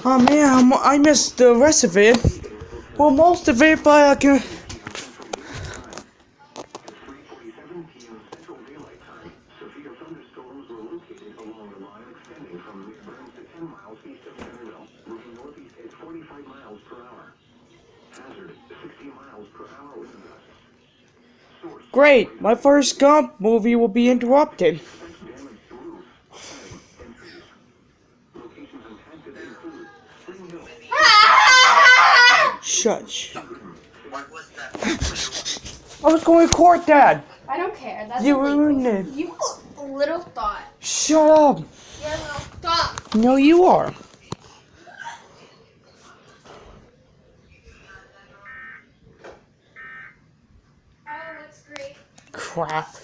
Oh man, I missed the rest of it. Well, most of it, but I can. Great, my first Gump movie will be interrupted. Shush. I was going to court, Dad. I don't care. That's You illegal. ruined it. You little thought. Shut up. You're a little thought. No, you are. Oh, that's great. Crap.